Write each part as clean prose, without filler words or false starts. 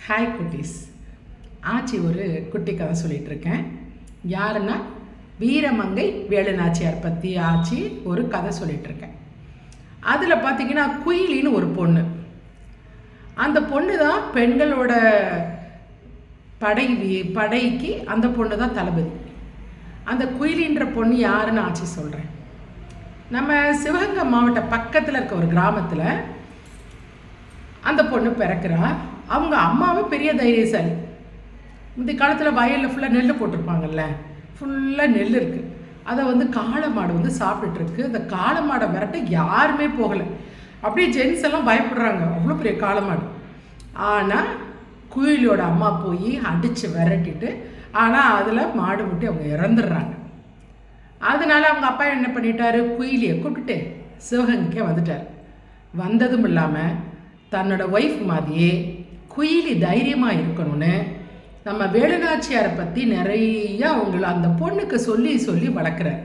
Hi குட்டீஸ். ஆச்சி ஒரு குட்டி கதை சொல்லிகிட்ருக்கேன். யாருன்னா வீரமங்கை வேலுநாச்சியார் பற்றி ஆச்சி ஒரு கதை சொல்லிகிட்ருக்கேன். அதில் பார்த்திங்கன்னா குயிலின்னு ஒரு பொண்ணு. அந்த பொண்ணு தான் பெண்களோட படைக்கு அந்த பொண்ணு தான் தளபதி. அந்த குயிலின்ற பொண்ணு யாருன்னு ஆச்சி சொல்கிறேன். நம்ம சிவகங்கை மாவட்ட பக்கத்தில் இருக்க ஒரு கிராமத்தில் அந்த பொண்ணு பிறக்கிறா. அவங்க அம்மாவும் பெரிய தைரியசாலி. இந்த காலத்தில் வயலில் ஃபுல்லாக நெல் போட்டிருப்பாங்கல்ல, ஃபுல்லாக நெல் இருக்குது. அதை காளை மாடு சாப்பிட்டுருக்கு. அந்த காளை மாடை விரட்ட யாருமே போகலை. அப்படியே ஜென்ஸ் எல்லாம் பயப்படுறாங்க, அவ்வளோ பெரிய காளை மாடு. ஆனால் குயிலோட அம்மா போய் அடித்து விரட்டிட்டு, ஆனால் அதில் மாடு முட்டி அவங்க இறந்துடுறாங்க. அதனால அவங்க அப்பா என்ன பண்ணிட்டாரு, குயிலியை கூப்பிட்டுட்டு சிவகங்கைக்கே வந்துட்டார். வந்ததும் இல்லாமல் தன்னோட ஒய்ஃப் மாதிரியே குயிலி தைரியமாக இருக்கணும்னு நம்ம வேலுநாச்சியாரை பற்றி நிறைய அவங்கள அந்த பொண்ணுக்கு சொல்லி சொல்லி வளர்க்குறார்.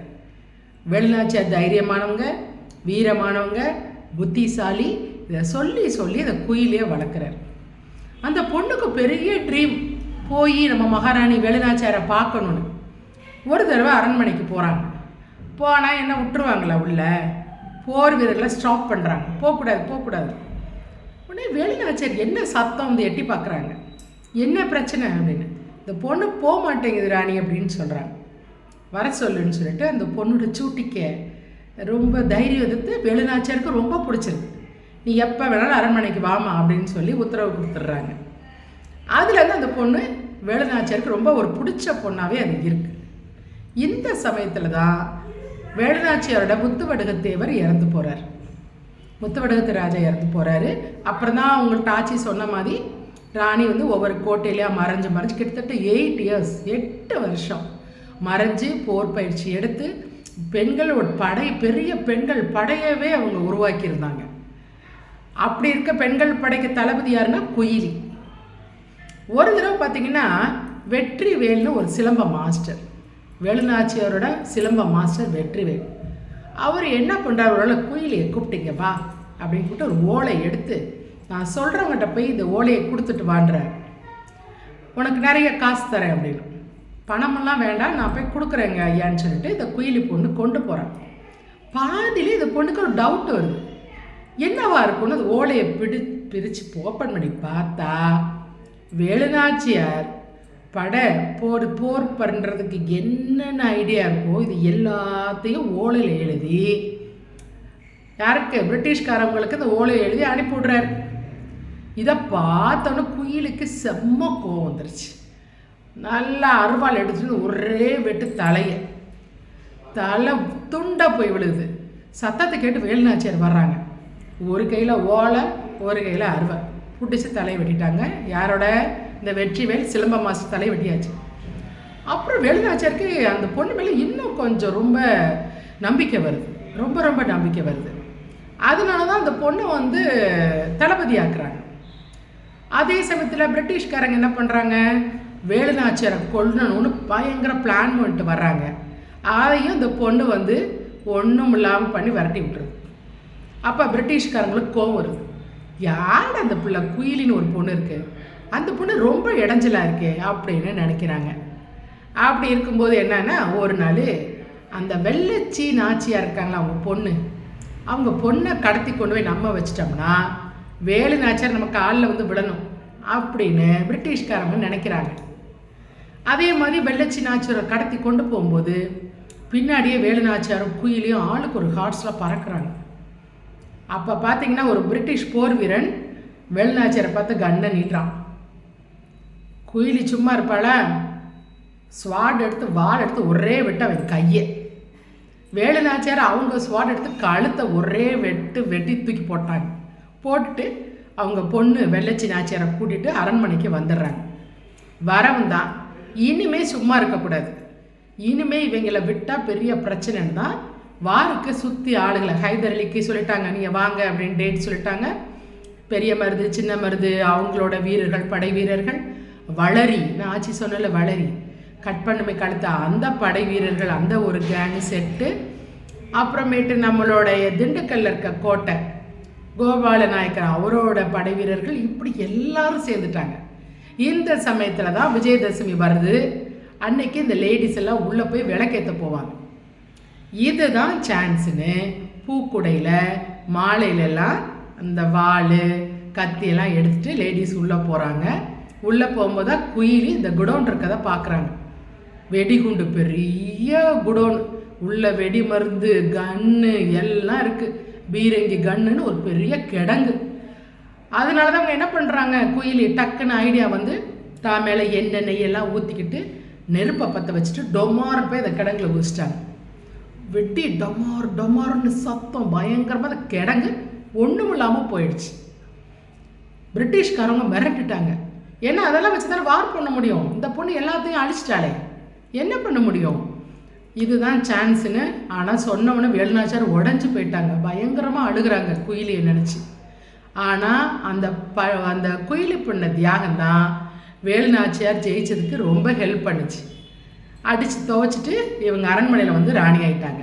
வேலுநாச்சியார் தைரியமானவங்க, வீரமானவங்க, புத்திசாலி, இதை சொல்லி சொல்லி அந்த குயிலே வளர்க்குறார். அந்த பொண்ணுக்கு பெரிய ட்ரீம், போய் நம்ம மகாராணி வேலுநாச்சியாரை பார்க்கணுன்னு. ஒரு தடவை அரண்மனைக்கு போகிறாங்க. போனால் என்ன விட்டுருவாங்களா உள்ள? போர் வீரர்களை ஸ்டாப் பண்ணுறாங்க, போகக்கூடாது. உடனே வேலுநாச்சியார் என்ன சத்தம் எட்டி பார்க்குறாங்க, என்ன பிரச்சனை அப்படின்னு. இந்த பொண்ணு போக மாட்டேங்குது ராணி அப்படின்னு சொல்கிறாங்க. வர சொல்லுன்னு சொல்லிட்டு அந்த பொண்ணோட சூட்டிக்க ரொம்ப தைரியம் எதிர்த்து வேலுநாச்சியாருக்கு ரொம்ப பிடிச்சிருக்கு. நீ எப்போ வேணாலும் அரண்மனைக்கு வாமா அப்படின்னு சொல்லி உத்தரவு கொடுத்துட்றாங்க. அதுலேருந்து அந்த பொண்ணு வேலுநாச்சியாருக்கு ரொம்ப ஒரு பிடிச்ச பொண்ணாகவே அது இருக்குது. இந்த சமயத்தில் தான் வேலுநாச்சியாரோட முத்துவடுகத்தேவர் இறந்து போகிறார். முத்துவடுகத்து ராஜா இறந்து போகிறாரு. அப்புறம் தான் அவங்கள்ட்ட ஆட்சி சொன்ன மாதிரி ராணி ஒவ்வொரு கோட்டையிலையாக மறைஞ்சு கிட்டத்தட்ட 8 இயர்ஸ் 8 வருஷம் மறைஞ்சு போர் பயிற்சி எடுத்து பெண்களோட பெரிய பெண்கள் படையவே அவங்க உருவாக்கியிருந்தாங்க. அப்படி இருக்க பெண்கள் படைக்கு தளபதி யாருன்னா குயிலி. ஒரு தடவை பார்த்தீங்கன்னா வெற்றிவேல்னு ஒரு சிலம்ப மாஸ்டர், வேலுநாச்சியாரோட சிலம்ப மாஸ்டர் வெற்றிவேல், அவர் என்ன பண்ணுறாரு, குயிலியை கூப்பிட்டீங்க வா அப்படின்னு கூப்பிட்டு ஒரு ஓலை எடுத்து, நான் சொல்கிறவங்ககிட்ட போய் இந்த ஓலையை கொடுத்துட்டு வாண்டுறேன், உனக்கு நிறைய காசு தரேன் அப்படின்னு. பணமெல்லாம் வேண்டாம், நான் போய் கொடுக்குறேங்க ஐயான்னு சொல்லிட்டு இந்த குயிலி பொண்ணு கொண்டு போகிறேன். பாதியிலே இந்த பொண்ணுக்கு ஒரு டவுட் வருது, என்னவா இருக்குன்னு அந்த ஓலையை பிரித்து ஓப்பன் பண்ணி பார்த்தா வேலுநாச்சியார் போர் பண்ணுறதுக்கு என்னென்ன ஐடியா இருக்கோ இது எல்லாத்தையும் ஓலையில் எழுதி யாருக்கு, பிரிட்டிஷ்காரவங்களுக்கு இந்த ஓலையை எழுதி அனுப்பிவிடுறாரு. இதை பார்த்தோன்னே குயிலுக்கு செம்ம கோவம் வந்துருச்சு. நல்லா அருவாள் எடுத்துட்டு ஒரே வெட்டு தலை துண்டாக போய் விழுது. சத்தத்தை கேட்டு வேலுநாச்சியார் வர்றாங்க. ஒரு கையில் ஓலை, ஒரு கையில் அருவாள் பிடிச்சி தலையை வெட்டிட்டாங்க. யாரோட, இந்த வெற்றிவேல் சிலம்ப மாஸ்டர் தலையை வெட்டியாச்சு. அப்புறம் வேலுநாச்சியாருக்கு அந்த பொண்ணு மேலே இன்னும் கொஞ்சம் ரொம்ப நம்பிக்கை வருது, ரொம்ப நம்பிக்கை வருது. அதனால தான் அந்த பொண்ணை தளபதி ஆக்குறாங்க. அதே சமயத்தில் பிரிட்டிஷ்காரங்க என்ன பண்ணுறாங்க, வேலுநாச்சியாரை கொல்லணும்னு பயங்கர பிளான் பண்ணிட்டு வர்றாங்க. அதையும் இந்த பொண்ணு ஒன்றும் இல்லாமல் பண்ணி விரட்டி விட்டுருது. அப்போ பிரிட்டிஷ்காரங்களுக்கு கோவம் வருது, யார் அந்த பிள்ளை, குயிலின்னு ஒரு பொண்ணு இருக்குது, அந்த பொண்ணு ரொம்ப இடைஞ்சலாக இருக்கே அப்படின்னு நினைக்கிறாங்க. அப்படி இருக்கும்போது என்னன்னா, ஒரு நாள் அந்த வெள்ளச்சி நாச்சியாக இருக்காங்களா அவங்க பொண்ணை கடத்தி கொண்டு போய் நம்ம வச்சிட்டோம்னா வேலுநாச்சியார் நம்ம காலில் விடணும் அப்படின்னு பிரிட்டிஷ்காரங்க நினைக்கிறாங்க. அதே மாதிரி வெள்ளச்சி நாச்சியாரை கடத்தி கொண்டு போகும்போது பின்னாடியே வேலுநாச்சியாரும் குயிலையும் ஆளுக்கு ஒரு ஹார்ஸில் பறக்கிறாங்க. அப்போ பார்த்தீங்கன்னா ஒரு பிரிட்டிஷ் போர் வீரன் வேலுநாச்சியாரை பார்த்து கண்ணை நீட்டுறான். குயிலி சும்மா இருப்பாளா, ஸ்வாட் எடுத்து வால் எடுத்து ஒரே வெட்டு அவன் கையை. வேலுநாச்சியார் அவங்க ஸ்வாட் எடுத்து கழுத்தை ஒரே வெட்டி தூக்கி போட்டுட்டு அவங்க பொண்ணு வெள்ளச்சி நாச்சியாரை கூட்டிகிட்டு அரண்மனைக்கு வந்துடுறாங்க. வரவும் தான் இனிமே சும்மா இருக்கக்கூடாது, இனிமே இவங்களை விட்டால் பெரிய பிரச்சனைன்னு தான் வாருக்கு சுற்றி ஆளுகளை ஹைதர் அலிக்கு சொல்லிட்டாங்க, நீங்கள் வாங்க அப்படின்னு டேட் சொல்லிட்டாங்க. பெரிய மருது, சின்ன மருது, அவங்களோட வீரர்கள், படை வீரர்கள், வளரி, நான் ஆட்சி சொன்னல வளரி, கட் பண்ணுமை கழுத்த அந்த படை வீரர்கள், அந்த ஒரு கேங் செட்டு, அப்புறமேட்டு நம்மளுடைய திண்டுக்கல்ல இருக்க கோட்டை கோபால நாயக்கர் அவரோட படை வீரர்கள், இப்படி எல்லாரும் சேர்ந்துட்டாங்க. இந்த சமயத்தில் தான் விஜயதசமி வருது. அன்னைக்கு இந்த லேடிஸ் எல்லாம் உள்ளே போய் விளக்கேற்ற போவாங்க. இதுதான் சான்ஸுன்னு பூக்குடையில் மாலையிலெல்லாம் அந்த வாள் கத்தியெல்லாம் எடுத்துகிட்டு லேடிஸ் உள்ளே போகிறாங்க. உள்ளே போகும்போது தான் குயிலி இந்த குடோன் இருக்கதை பார்க்குறாங்க. வெடிகுண்டு, பெரிய குடோன், உள்ள வெடி மருந்து, கன்னு எல்லாம் இருக்குது. பீரங்கி கன்னுன்னு ஒரு பெரிய கிடங்கு. அதனால தான் அவங்க என்ன பண்ணுறாங்க, குயிலி டக்குன்னு ஐடியா வந்து தான் மேலே எண்ணெய் நெய்யெல்லாம் ஊற்றிக்கிட்டு நெருப்பை பற்ற வச்சுட்டு டொமார் போய் அந்த கிடங்குல குதிச்சிட்டாங்க. வெட்டி டொமார் டொமார்னு சத்தம் பயங்கரமாக அந்த கிடங்கு ஒன்றும் இல்லாமல் போயிடுச்சு. பிரிட்டிஷ்காரவங்க மிரட்டுட்டாங்க. ஏன்னா அதெல்லாம் வச்சு தானே வார் பண்ண முடியும். இந்த பொண்ணு எல்லாத்தையும் அழிச்சிட்டாலே என்ன பண்ண முடியும். இதுதான் சான்ஸுன்னு. ஆனால் சொன்னவொன்னே வேலுநாச்சியார் உடஞ்சி போயிட்டாங்க. பயங்கரமாக அழுகிறாங்க குயிலியை நினச்சி. ஆனால் அந்த குயிலி பண்ண தியாகம்தான் வேலுநாச்சியார் ஜெயிச்சதுக்கு ரொம்ப ஹெல்ப் பண்ணுச்சு. அடித்து துவைச்சிட்டு இவங்க அரண்மனையில் வந்து ராணி ஆயிட்டாங்க.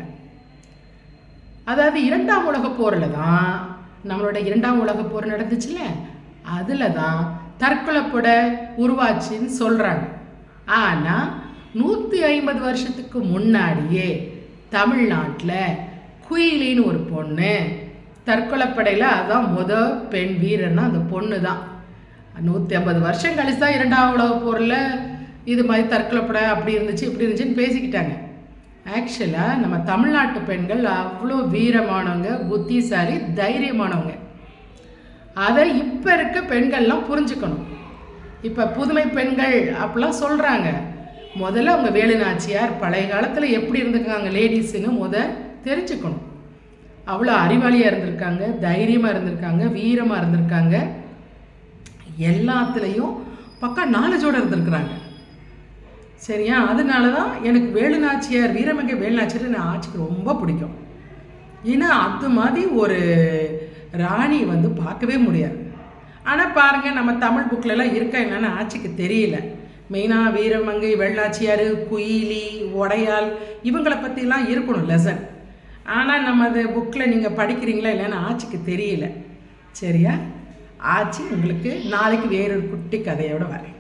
அதாவது 2ஆம் உலகப் போரில் தான் நம்மளோட 2ஆம் உலகப் போர் நடந்துச்சுல்ல, அதில் தான் தற்கொலைப்படை உருவாச்சுன்னு சொல்கிறாங்க. ஆனால் 150 வருஷத்துக்கு முன்னாடியே தமிழ்நாட்டில் குயிலின்னு ஒரு பொண்ணு தற்கொலைப்படையில், அதுதான் பெண் வீரன்னா அந்த பொண்ணு தான். 150 வருஷம் கழிச்சு தான் 2ஆம் உலகப் போரில் இது மாதிரி தற்கொலைப்படை அப்படி இருந்துச்சு இப்படி இருந்துச்சுன்னு பேசிக்கிட்டாங்க. ஆக்சுவலாக நம்ம தமிழ்நாட்டு பெண்கள் அவ்வளோ வீரமானவங்க, புத்திசாலி, தைரியமானவங்க. அதை இப்போ இருக்க பெண்கள்லாம் புரிஞ்சுக்கணும். இப்போ புதுமை பெண்கள் அப்படிலாம் சொல்கிறாங்க. முதல்ல அவங்க வேலுநாச்சியார் பழைய காலத்தில் எப்படி இருந்திருக்காங்க லேடிஸுன்னு தெரிஞ்சுக்கணும். அவ்வளோ அறிவாளியாக இருந்திருக்காங்க, தைரியமாக இருந்திருக்காங்க, வீரமாக இருந்திருக்காங்க, எல்லாத்துலேயும் பக்கா நாலேஜோடு இருந்திருக்கிறாங்க. சரியா? அதனால தான் எனக்கு வேலுநாச்சியார், வீரமங்கை வேலுநாச்சியார் எனக்கு ஆட்சிக்கு ரொம்ப பிடிக்கும். ஏன்னா அது மாதிரி ஒரு ராணி வந்து பார்க்கவே முடியாது. ஆனால் பாருங்கள், நம்ம தமிழ் புக்கிலலாம் இருக்கா என்னன்னு ஆட்சிக்கு தெரியல. மெயினாக வீரமங்கை வேலுநாச்சியார், குயிலி, உடையாள் இவங்களை பற்றிலாம் இருக்கணும் லெசன். ஆனால் நம்ம அது புக்கில் நீங்கள் படிக்கிறீங்களா இல்லைன்னு ஆட்சிக்கு தெரியல. சரியா? ஆட்சி உங்களுக்கு நாளைக்கு வேறொரு குட்டி கதையோடு வரேன்.